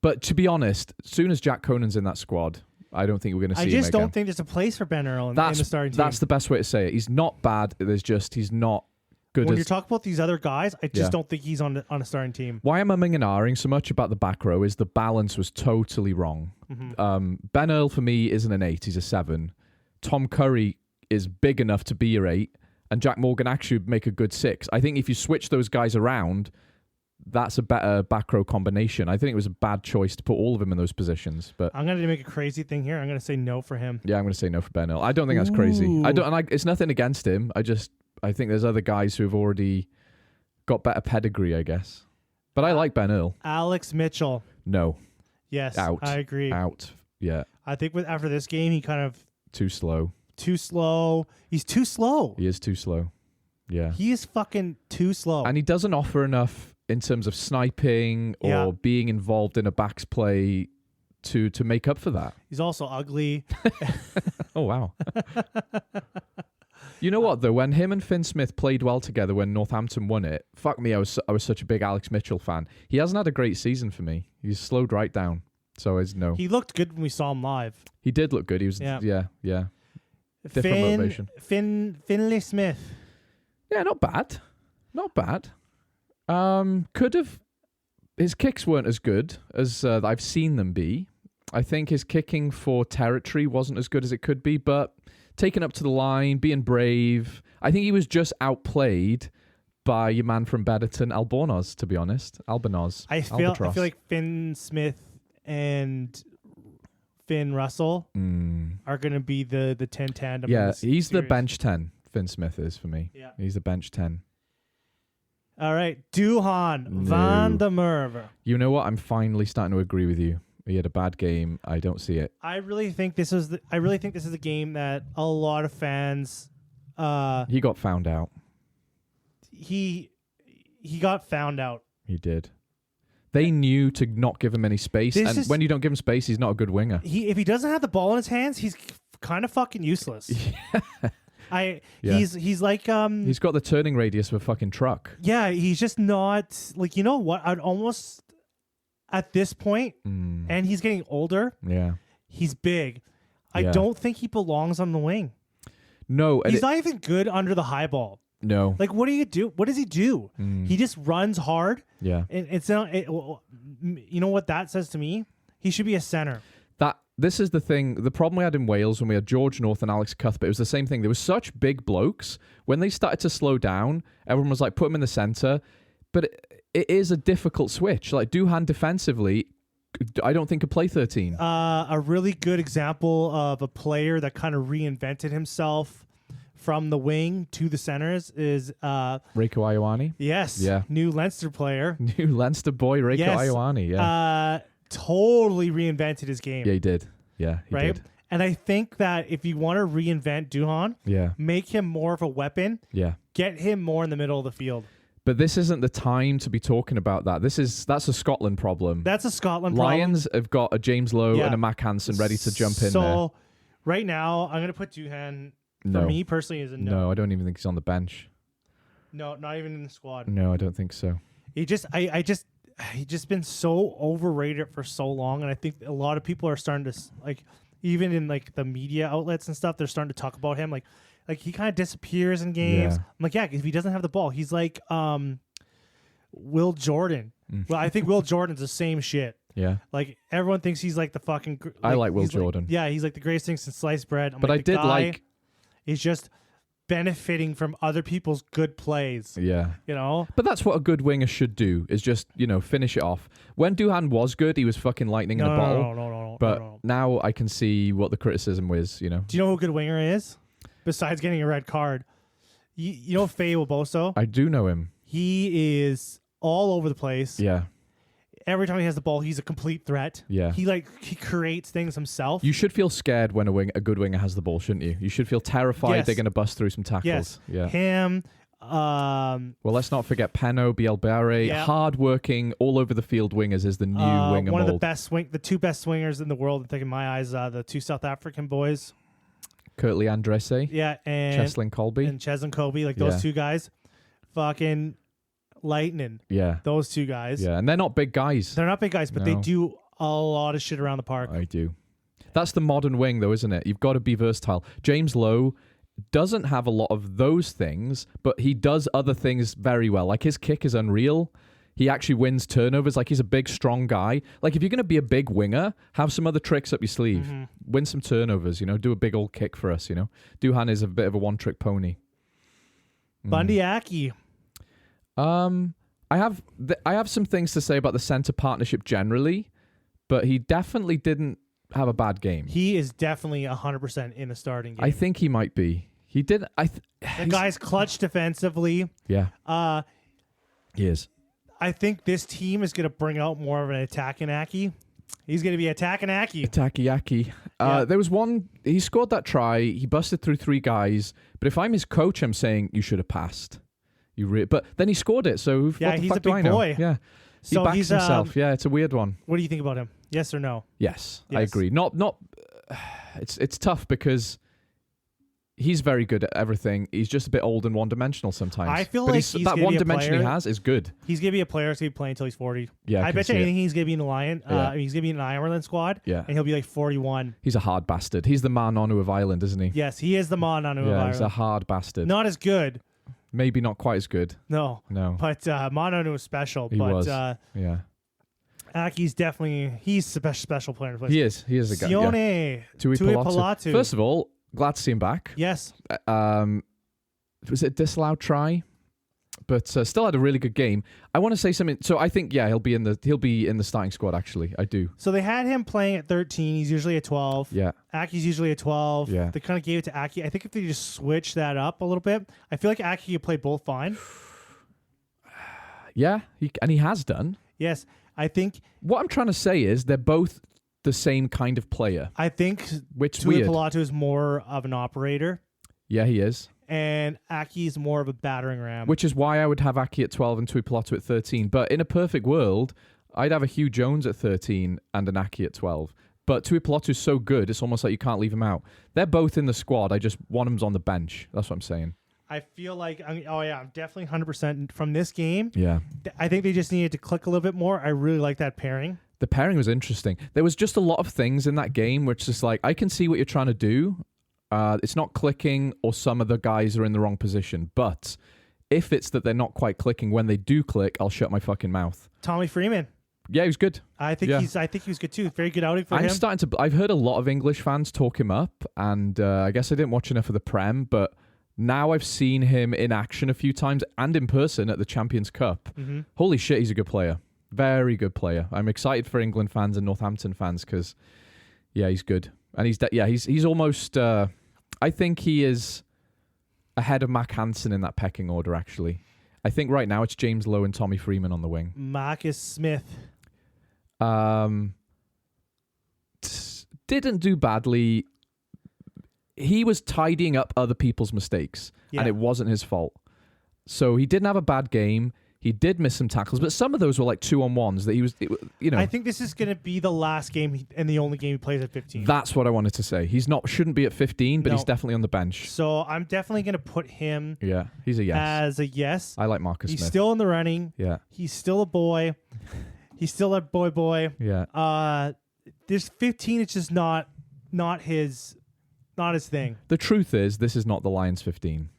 But to be honest, as soon as Jack Conan's in that squad, I don't think we're going to see him again. I just don't think there's a place for Ben Earl in the starting team. That's the best way to say it. He's not bad. He's not good. When you're talking about these other guys, I just don't think he's on a starting team. Why I'm umming and ahhing so much about the back row is the balance was totally wrong. Ben Earl, for me, isn't an 8. He's a 7. Tom Curry is big enough to be your 8. And Jack Morgan actually would make a good 6. I think if you switch those guys around, that's a better back row combination. I think it was a bad choice to put all of them in those positions. But I'm going to make a crazy thing here. I'm going to say no for him. Yeah, I'm going to say no for Ben Earl. I don't think that's crazy. It's nothing against him. I think there's other guys who have already got better pedigree, I guess. But I like Ben Earl. Alex Mitchell. No. Yes, out. I agree. Out. Yeah. I think after this game, he kind of... Too slow. He's too slow. He is too slow. Yeah. He is fucking too slow. And he doesn't offer enough in terms of sniping or being involved in a backs play to make up for that. He's also ugly. Oh, wow. You know what, though? When him and Finn Smith played well together when Northampton won it, fuck me, I was such a big Alex Mitchell fan. He hasn't had a great season for me. He's slowed right down. So it's no. He looked good when we saw him live. He did look good. He was, yeah. Different motivation. Finley Smith. Yeah, not bad. Could have. His kicks weren't as good as I've seen them be. I think his kicking for territory wasn't as good as it could be, but taking up to the line, being brave. I think he was just outplayed by your man from Betterton, Albornoz, to be honest. Albornoz. I feel like Finn Smith and Finn Russell are going to be the 10 tandem. Yeah, he's the bench 10. Finn Smith is for me. Yeah. He's the bench 10. All right, Duhan van der Merwe. You know what? I'm finally starting to agree with you. He had a bad game. I don't see it. I really think this is a game that a lot of fans. He got found out. He got found out. He did. They knew to not give him any space, when you don't give him space, he's not a good winger. If he doesn't have the ball in his hands, he's kind of fucking useless. He's like he's got the turning radius of a fucking truck. Yeah, he's just not like, you know what? I'd almost at this point, and he's getting older. Yeah, he's big. I don't think he belongs on the wing. No, he's not even good under the high ball. No, like what do you do? What does he do? He just runs hard. Yeah, and it's not. You know what that says to me? He should be a center. This is the thing. The problem we had in Wales when we had George North and Alex Cuthbert, it was the same thing. There were such big blokes. When they started to slow down, everyone was like, put him in the center. But it is a difficult switch. Like, Duhan defensively, I don't think could play 13. A really good example of a player that kind of reinvented himself from the wing to the centers is Reiko Ioane. Yes. Yeah. New Leinster player. New Leinster boy, Reiko Ioane. Yeah. Totally reinvented his game. Yeah, he did. Yeah, he did. And I think that if you want to reinvent Duhan, make him more of a weapon. Yeah. Get him more in the middle of the field. But this isn't the time to be talking about that. That's a Scotland problem. That's a Scotland problem. Lions have got a James Lowe and a Mac Hansen ready to jump in there. So right now, I'm going to put Duhan, for me personally, as a no. No, I don't even think he's on the bench. No, not even in the squad. No, I don't think so. He's just been so overrated for so long, and I think a lot of people are starting to like. even in like the media outlets and stuff, they're starting to talk about him. Like he kind of disappears in games. Yeah. I'm like, yeah, if he doesn't have the ball, he's like Will Jordan. Well, I think Will Jordan's the same shit. Yeah. Like everyone thinks he's like the fucking. I like Will Jordan. He's like the greatest thing since sliced bread. But I did like. He's just benefiting from other people's good plays. Yeah. You know? But that's what a good winger should do, is just, finish it off. When Duhan was good, he was fucking lightning in a bottle. No. But now I can see what the criticism was, Do you know who a good winger is? Besides getting a red card. You know Faye Waboso? I do know him. He is all over the place. Yeah. Every time he has the ball, he's a complete threat. Yeah. He creates things himself. You should feel scared when a good winger has the ball, shouldn't you? You should feel terrified they're going to bust through some tackles. Yes. Yeah. Him. Well, let's not forget Peno, Bielbarre, hard-working, all over the field wingers is the new winger one mold. of the two best swingers in the world, I think in my eyes, the two South African boys. Kurtley Andresse. Yeah, and Cheslin Colby. And Cheslin Colby, like those two guys. Fucking lightning. Yeah. Those two guys. Yeah, and they're not big guys. They're not big guys, but they do a lot of shit around the park. I do. That's the modern wing, though, isn't it? You've got to be versatile. James Lowe doesn't have a lot of those things, but he does other things very well. Like his kick is unreal. He actually wins turnovers. Like he's a big, strong guy. Like if you're going to be a big winger, have some other tricks up your sleeve. Mm-hmm. Win some turnovers, do a big old kick for us, Duhan is a bit of a one-trick pony. Bundy Aki. I have some things to say about the center partnership generally, but he definitely didn't have a bad game. He is definitely 100% in the starting game. I think he might be. He did. The guy's clutch defensively. Yeah. He is. I think this team is going to bring out more of an attacking Aki. He's going to be attacking Aki. Attacky-Aki. There was one, he scored that try, he busted through 3 guys, but if I'm his coach, I'm saying you should have passed. But then he scored it, so what the he's fuck a big do I know? boy. Yeah. He backs himself. Yeah, it's a weird one. What do you think about him? Yes or no? Yes. I agree. Not. It's tough because he's very good at everything. He's just a bit old and one-dimensional sometimes. I feel like he's that one dimension he has is good. He's gonna be a player who's gonna be playing until he's 40. Yeah, I bet you anything he's gonna be in the Lion. He's gonna be in an Ireland squad. Yeah, and he'll be like 41. He's a hard bastard. He's the Manonu of Ireland, isn't he? Yes, he is the Manonu of Ireland. He's a hard bastard. Not as good. Maybe not quite as good. No. But Manonu was special. He was. Yeah. Aki's he's a special player. He is a guy. Sione Tuipolatu. First of all, glad to see him back. Yes. Was it a disallowed try? But still had a really good game. I want to say something. So I think he'll be in the starting squad. Actually, I do. So they had him playing at 13. He's usually a 12. Yeah. Aki's usually a 12. Yeah. They kind of gave it to Aki. I think if they just switch that up a little bit, I feel like Aki could play both fine. Yeah, he has done. Yes, I think what I'm trying to say is they're both the same kind of player. I think Tuipolatu is more of an operator. Yeah, he is. And Aki is more of a battering ram. Which is why I would have Aki at 12 and Tuipolatu at 13. But in a perfect world, I'd have a Hugh Jones at 13 and an Aki at 12. But Tuipolatu is so good, it's almost like you can't leave him out. They're both in the squad. One of them's on the bench. That's what I'm saying. I feel like, I'm definitely 100% from this game. Yeah. I think they just needed to click a little bit more. I really like that pairing. The pairing was interesting. There was just a lot of things in that game which is like, I can see what you're trying to do. It's not clicking or some of the guys are in the wrong position. But if it's that they're not quite clicking, when they do click, I'll shut my fucking mouth. Tommy Freeman. Yeah, he was good. I think he was good too. Very good outing for him. I've heard a lot of English fans talk him up, and I guess I didn't watch enough of the Prem, but now I've seen him in action a few times and in person at the Champions Cup. Mm-hmm. Holy shit, he's a good player. Very good player. I'm excited for England fans and Northampton fans because, he's good. And he's almost... I think he is ahead of Mac Hansen in that pecking order, actually. I think right now it's James Lowe and Tommy Freeman on the wing. Marcus Smith. Didn't do badly. He was tidying up other people's mistakes, and it wasn't his fault. So he didn't have a bad game. He did miss some tackles, but some of those were like 2-on-1s that he was, I think this is going to be the last game and the only game he plays at 15. That's what I wanted to say. Shouldn't be at 15, but he's definitely on the bench. So I'm definitely going to put him. Yeah, he's a yes. As a yes. I like Marcus Smith. He's still in the running. Yeah. He's still a boy. He's still a boy. Yeah. This 15 is just not not his thing. The truth is, this is not the Lions 15.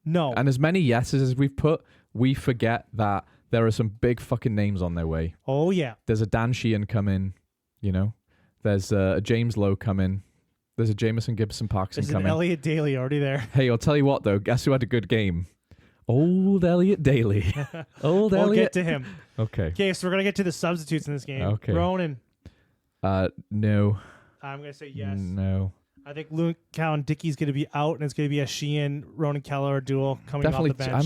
No. And as many yeses as we've put, we forget that there are some big fucking names on their way. Oh, yeah. There's a Dan Sheehan coming, you know. There's a James Lowe coming. There's a Jamison Gibson-Parkinson coming. There's an Elliott Daly already there. Hey, I'll tell you what, though. Guess who had a good game? Old Elliott Daly. Old We'll Elliott. get to him. Okay. Okay, so we're going to get to the substitutes in this game. Okay. Ronan. No. I'm going to say yes. No. I think Luke Cowan-Dickey's going to be out, and it's going to be a Sheehan, Ronan Keller duel coming Definitely. off the bench.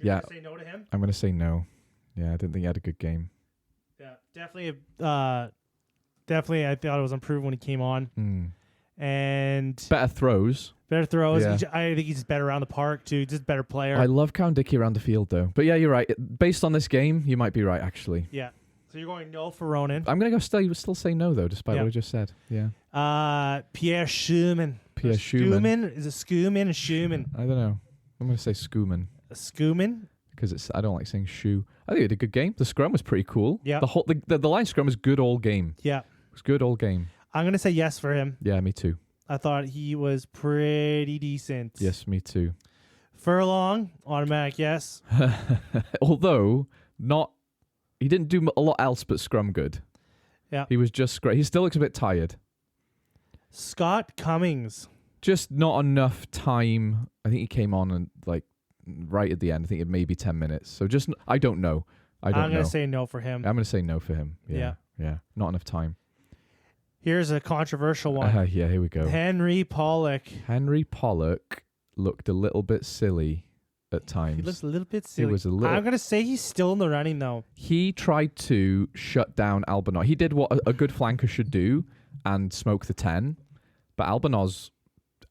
Yeah. Going to say no to him? I'm going to say no. Yeah, I didn't think he had a good game. Yeah, definitely. Definitely, I thought it was improved when he came on. And better throws. Yeah. I think he's better around the park, too. Just a better player. I love Cowan-Dickey around the field, though. But yeah, you're right. Based on this game, you might be right, actually. Yeah. So you're going no for Ronan. I'm going to still say no, though, despite what I just said. Yeah. Pierre Schumann. Pierre Schumann. Is it Schumann or Schumann? I don't know. I'm going to say Schumann. Schumann? Because I don't like saying shoe. I think he had a good game. The scrum was pretty cool. Yeah. The line scrum was good all game. Yeah. It was good all game. I'm going to say yes for him. Yeah, me too. I thought he was pretty decent. Yes, me too. Furlong, automatic yes. Although, he didn't do a lot else but scrum good. Yeah. He was just great. He still looks a bit tired. Scott Cummings. Just not enough time. I think he came on and right at the end. I think it maybe 10 minutes. So just, I don't know. I'm going to say no for him. I'm going to say no for him. Yeah. Not enough time. Here's a controversial one. Yeah, here we go. Henry Pollock. Henry Pollock looked a little bit silly at times. He looks a little bit silly. He was a little. I'm going to say he's still in the running, though. He tried to shut down Albanos. He did what a good flanker should do and smoke the 10, but Albanos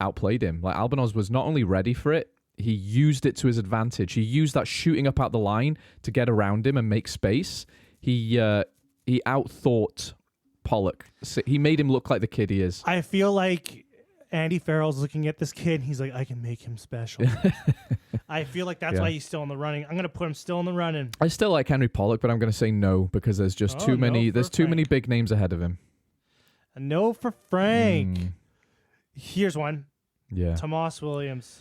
outplayed him. Albanos was not only ready for it, he used it to his advantage. He used that shooting up out the line to get around him and make space. He outthought Pollock. He made him look like the kid he is. I feel like Andy Farrell's looking at this kid and he's like, I can make him special. I feel like that's why he's still in the running. I'm going to put him still in the running. I still like Henry Pollock, but I'm going to say no because there's just too many. There's too many big names ahead of him. A no for Frank. Here's one. Yeah. Tomas Williams.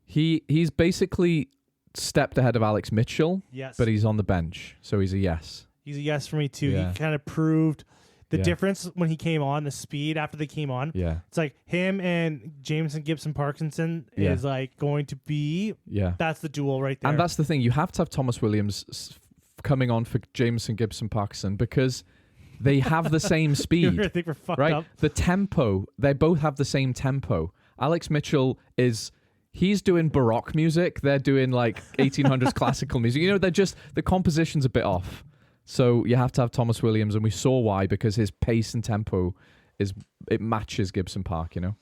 He's basically stepped ahead of Alex Mitchell. Yes. But he's on the bench, so he's a yes. He's a yes for me too. Yeah. He kind of proved the difference when he came on, the speed after they came on. Yeah. It's like him and Jameson Gibson-Parkinson is going to be. Yeah. That's the duel right there. And that's the thing. You have to have Thomas Williams coming on for Jameson Gibson-Parkinson because they have the same speed. I think we're fucked right? up. The tempo, they both have the same tempo. Alex Mitchell he's doing Baroque music. They're doing 1800s classical music. You know, the composition's a bit off. So you have to have Thomas Williams, and we saw why, because his pace and tempo it matches Gibson Park, you know?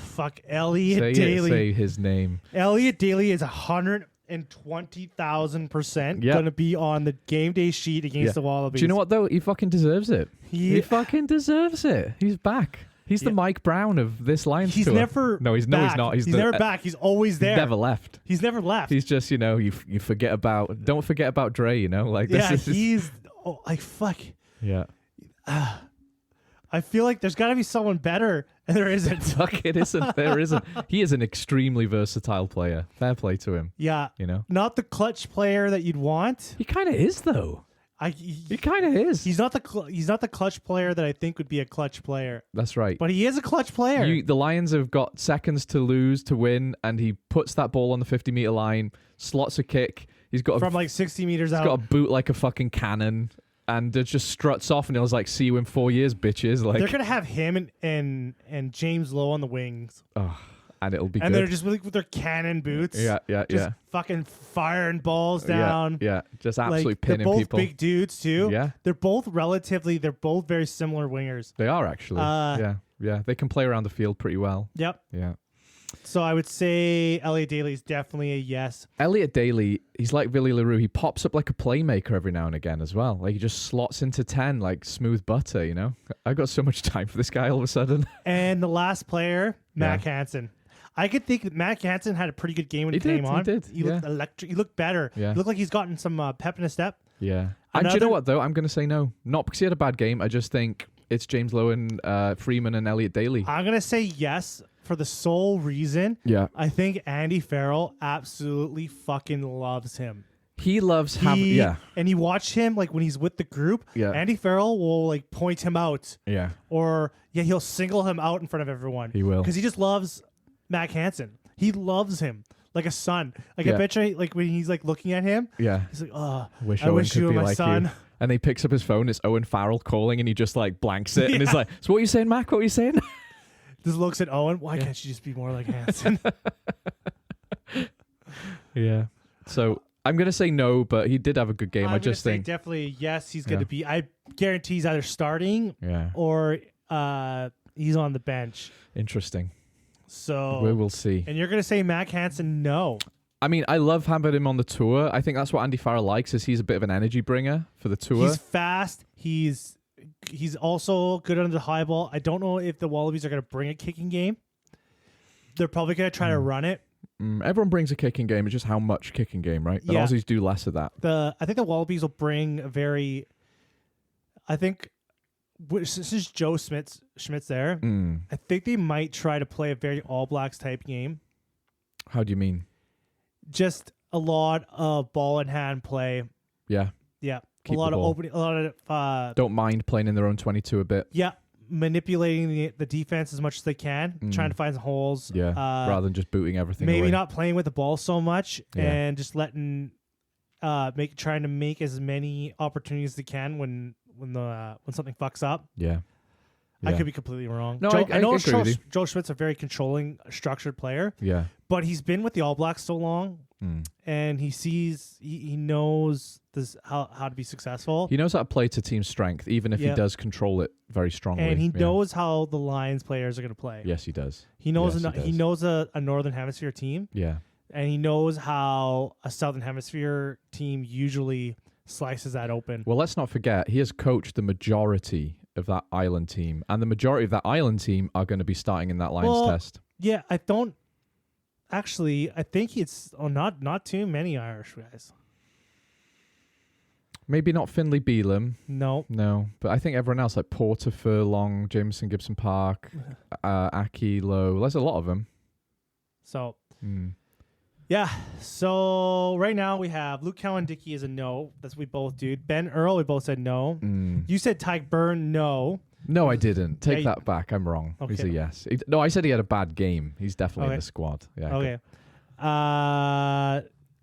Fuck Elliott Daly. Say his name. Elliott Daly is 120,000% going to be on the game day sheet against the Wallabies. Do you know what, though? He fucking deserves it. He fucking deserves it. He's back. He's the Mike Brown of this Lions tour. He's never he's not. He's never back. He's always there. He's never left. He's never left. He's just, you forget about... Don't forget about Dre, you know? Fuck. Yeah. I feel like there's got to be someone better, and there isn't. Fuck, it isn't. There isn't. He is an extremely versatile player. Fair play to him. Yeah. You know? Not the clutch player that you'd want. He kind of is, though. He kind of is. He's not the clutch player that I think would be a clutch player. That's right. But he is a clutch player. The Lions have got seconds to lose to win, and he puts that ball on the 50-meter line, slots a kick. He's got from 60 meters out. He's got a boot like a fucking cannon, and it just struts off, and it was like, "See you in 4 years, bitches." They're gonna have him and James Lowe on the wings. Oh. And it'll be good. And they're just with their cannon boots. Yeah. Fucking firing balls down. Yeah. Just absolutely pinning people. They're both big dudes, too. Yeah. They're both very similar wingers. They are, actually. Yeah. They can play around the field pretty well. Yep. Yeah. So I would say Elliott Daly is definitely a yes. Elliott Daly, he's like Billy LaRue. He pops up like a playmaker every now and again as well. He just slots into 10 like smooth butter, you know? I've got so much time for this guy all of a sudden. And the last player, Mac Hansen. I could think that Mac Hansen had a pretty good game when he came on. He did. He looked electric. He looked better. Yeah. He looked like he's gotten some pep in his step. Yeah. And do you know what, though? I'm going to say no. Not because he had a bad game. I just think it's James Lowe and Freeman and Elliot Daly. I'm going to say yes for the sole reason. Yeah. I think Andy Farrell absolutely fucking loves him. He loves having, and you watch him like when he's with the group. Yeah. Andy Farrell will like point him out. Yeah. Or he'll single him out in front of everyone. He will, because he just loves Mac Hansen. He loves him like a son. Like I bet you, like when he's like looking at him. Yeah. He's like, oh, I wish you were my like son. You. And he picks up his phone. It's Owen Farrell calling, and he just like blanks it, and he's like, "So what are you saying, Mac? What are you saying?" Just looks at Owen. Why can't you just be more like Hansen? Yeah. So I'm gonna say no, but he did have a good game. I just think definitely yes. He's gonna be. I guarantee he's either starting or he's on the bench. Interesting. So we will see. And you're gonna say Mac Hansen? No. I mean, I love having him on the tour. I think that's what Andy Farrell likes, is he's a bit of an energy bringer for the tour. He's fast. He's also good under the high ball. I don't know if the Wallabies are going to bring a kicking game. They're probably going to try to run it. Everyone brings a kicking game. It's just how much kicking game, right? The Aussies do less of that. I think the Wallabies will bring a very... I think... Since is Joe Schmidt's there, I think they might try to play a very All Blacks type game. How do you mean? Just a lot of ball in hand play. Yeah. Yeah. Keep a lot the of ball. opening. A lot of don't mind playing in their own 22 a bit. Yeah. Manipulating the defense as much as they can, trying to find some holes. Yeah. Rather than just booting everything maybe away. not playing with the ball so much and just letting trying to make as many opportunities as they can when something fucks up. Yeah. I could be completely wrong. No, I know Joe Schmidt's a very controlling, structured player. Yeah. But he's been with the All Blacks so long, and he knows how to be successful. He knows how to play to team strength, even if he does control it very strongly. And he knows how the Lions players are going to play. Yes, he does. He knows he knows a Northern Hemisphere team. Yeah. And he knows how a Southern Hemisphere team usually slices that open. Well, let's not forget, he has coached the majority of that island team, and the majority of that island team are going to be starting in that Lions test. Yeah, I don't actually. I think it's not too many Irish guys. Maybe not Finlay Beelum. No, but I think everyone else, like Porter Furlong, Jameson Gibson Park, Aki Lowe. There's a lot of them. So. Yeah, so right now we have Luke Cowan-Dickey is a no. That's what we both do. Ben Earl, we both said no. You said Tyke Byrne, no. No, I didn't. Take that back. I'm wrong. Okay. He's a yes. No, I said he had a bad game. He's definitely in the squad. Yeah. Okay.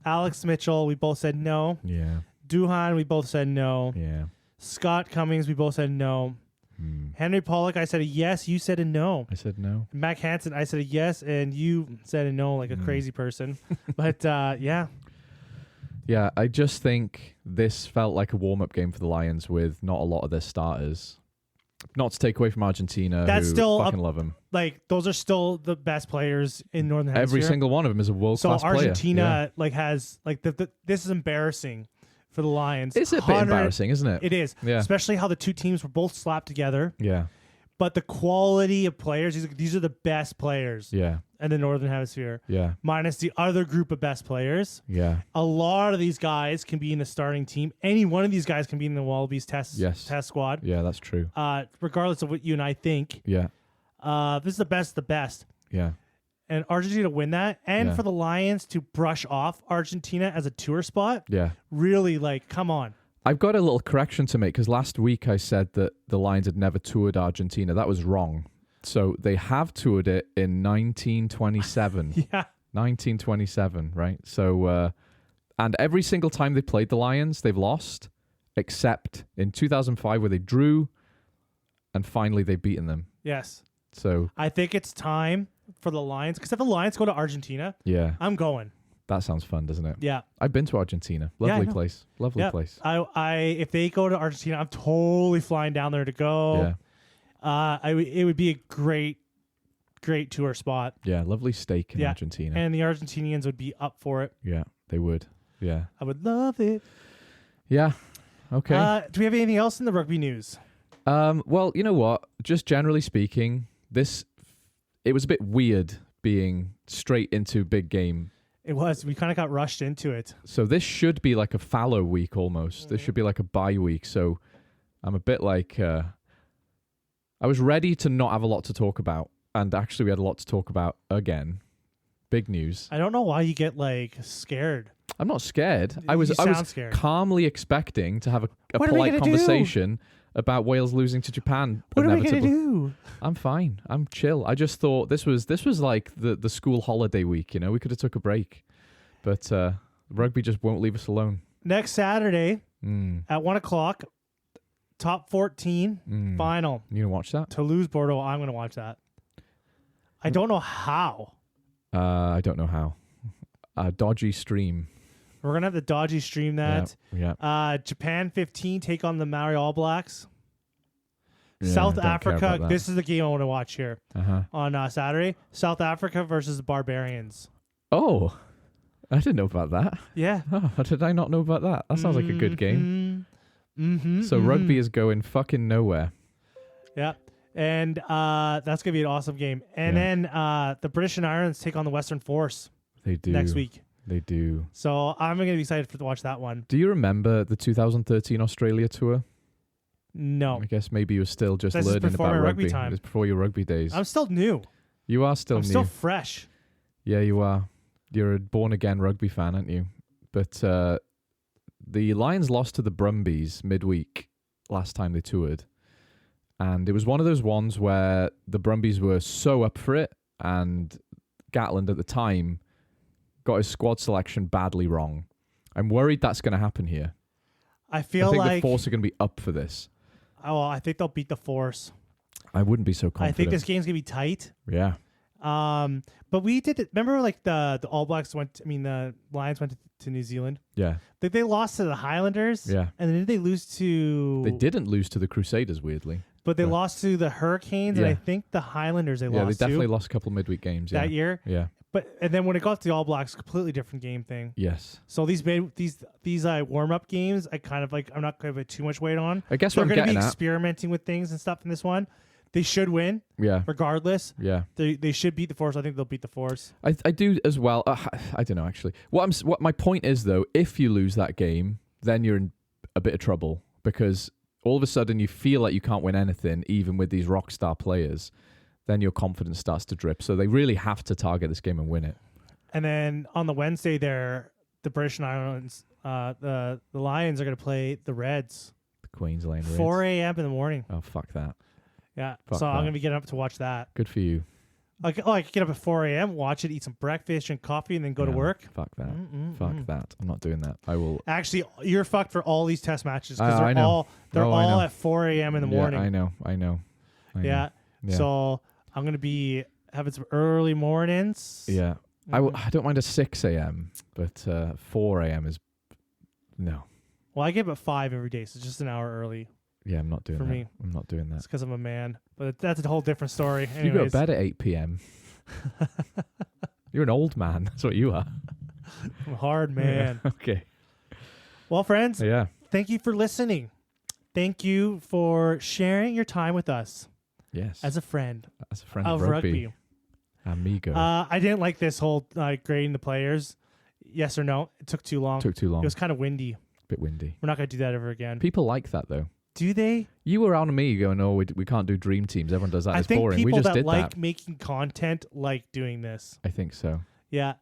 Alex Mitchell, we both said no. Yeah. Duhan, we both said no. Yeah. Scott Cummings, we both said no. Henry Pollock, I said a yes. You said a no. I said no. Mac Hansen, I said a yes, and you said a no, like a crazy person. But yeah. Yeah, I just think this felt like a warm-up game for the Lions with not a lot of their starters. Not to take away from Argentina, that's who still fucking love them. Like, those are still the best players in Northern Hemisphere. Every single one of them is a world-class player. So Argentina has this is embarrassing for the Lions. It's a bit embarrassing, isn't it? It is. Yeah. Especially how the two teams were both slapped together. Yeah. But the quality of players, these are the best players. Yeah. In the Northern Hemisphere. Yeah. Minus the other group of best players. Yeah. A lot of these guys can be in the starting team. Any one of these guys can be in the Wallabies test squad. Yeah, that's true. Regardless of what you and I think. Yeah. This is the best of the best. Yeah. And Argentina to win that, and for the Lions to brush off Argentina as a tour spot. Yeah. Really, come on. I've got a little correction to make, because last week I said that the Lions had never toured Argentina. That was wrong. So they have toured it in 1927. Yeah. 1927, right? So, and every single time they played the Lions, they've lost, except in 2005 where they drew, and finally they've beaten them. Yes. So I think it's time for the Lions, because if the Lions go to Argentina, I'm going. That sounds fun, doesn't it? Yeah. I've been to Argentina. Lovely place. Lovely place. If they go to Argentina, I'm totally flying down there to go. Yeah. It would be a great tour spot. Yeah, lovely steak in Argentina. And the Argentinians would be up for it. Yeah, they would. Yeah. I would love it. Yeah. Okay. Do we have anything else in the rugby news? Well, you know what? Just generally speaking, it was a bit weird being straight into big game. It was. We kind of got rushed into it. So this should be like a fallow week almost. This should be like a bye week. So I'm a bit like, I was ready to not have a lot to talk about, and actually we had a lot to talk about again. Big news. I don't know why you get like scared. I'm not scared. I was scared. calmly expecting to have a polite conversation about Wales losing to Japan. What are we gonna do? I'm fine. I'm chill. I just thought this was like the school holiday week. You know, we could have took a break, but rugby just won't leave us alone. Next Saturday at 1:00, top 14 final. You gonna watch that? Toulouse Bordeaux. I'm gonna watch that. I don't know how. I don't know how. Dodgy stream. We're going to have the dodgy stream that. Yeah. Japan 15 take on the Maori All Blacks. Yeah, South Africa. This is the game I want to watch here on Saturday. South Africa versus the Barbarians. Oh, I didn't know about that. Yeah. Oh, how did I not know about that? That sounds like a good game. So rugby is going fucking nowhere. Yeah. And that's going to be an awesome game. And then the British and Irons take on the Western Force. They do. Next week. They do. So I'm going to be excited to watch that one. Do you remember the 2013 Australia tour? No. I guess maybe you were still just this learning about rugby. Time. It was before your rugby days. I'm still new. You are still new. I'm still fresh. Yeah, you are. You're a born-again rugby fan, aren't you? But the Lions lost to the Brumbies midweek last time they toured. And it was one of those ones where the Brumbies were so up for it, and Gatland at the time got his squad selection badly wrong. I'm worried that's going to happen here. I think the Force are going to be up for this. Oh, I think they'll beat the Force. I wouldn't be so confident. I think this game's going to be tight. Yeah. But we did it. Remember, like the All Blacks the Lions went to New Zealand. Yeah. They lost to the Highlanders. Yeah. And then they lose to. They didn't lose to the Crusaders, weirdly. But they lost to the Hurricanes, and I think the Highlanders lost to. Yeah, they definitely lost a couple of midweek games that year. Yeah. And then when it got to the All Blacks, completely different game thing. Yes. So these warm up games, I kind of I'm not going to put too much weight on. I guess they're going to be experimenting with things and stuff in this one. They should win. Yeah. Regardless. Yeah. They should beat the Force. I think they'll beat the Force. I do as well. I don't know actually. What my point is though, if you lose that game, then you're in a bit of trouble because all of a sudden you feel like you can't win anything, even with these rock star players. Then your confidence starts to drip. So they really have to target this game and win it. And then on the Wednesday there, the British and Islands, the Lions are going to play the Reds. The Queensland Reds. 4 a.m. in the morning. Oh, fuck that. Yeah. Fuck so that. I'm going to be getting up to watch that. Good for you. I could get up at 4 a.m., watch it, eat some breakfast, drink coffee, and then go to work. Fuck that. Fuck that. I'm not doing that. I will. Actually, you're fucked for all these test matches because they're I all know. at 4 a.m. in the morning. I know. Yeah. So I'm going to be having some early mornings. Yeah. I don't mind a 6 a.m., but 4 a.m. is no. Well, I get up at 5 every day, so it's just an hour early. Yeah, I'm not doing that. For me. I'm not doing that. It's because I'm a man. But that's a whole different story. Anyways. You go to bed at 8 p.m. You're an old man. That's what you are. I'm a hard man. Yeah. Okay. Well, friends, thank you for listening. Thank you for sharing your time with us. Yes. As a friend of rugby. Amigo. I didn't like this whole grading the players. Yes or no? It took too long. It was kind of windy. Bit windy. We're not going to do that ever again. People like that, though. Do they? You were on me going, oh, we can't do dream teams. Everyone does that. It's boring. People we just that did like that. making content like doing this. I think so. Yeah.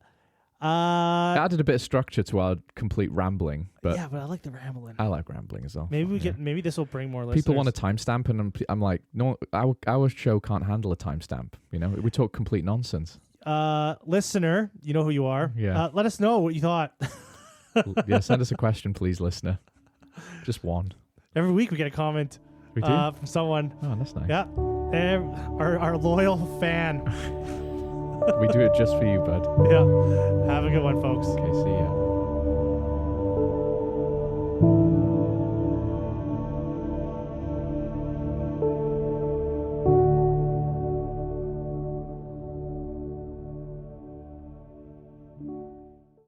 It added a bit of structure to our complete rambling. But yeah, but I like the rambling. I like rambling as well. Maybe this will bring more listeners. People want a timestamp, and I'm like, no, our show can't handle a timestamp. You know, we talk complete nonsense. Listener, you know who you are. Yeah. Let us know what you thought. Yeah, send us a question, please, listener. Just one. Every week we get a comment. We do? From someone. Oh, that's nice. Yeah. Our loyal fan. We do it just for you, bud. Yeah. Have a good one, folks. Okay, see ya.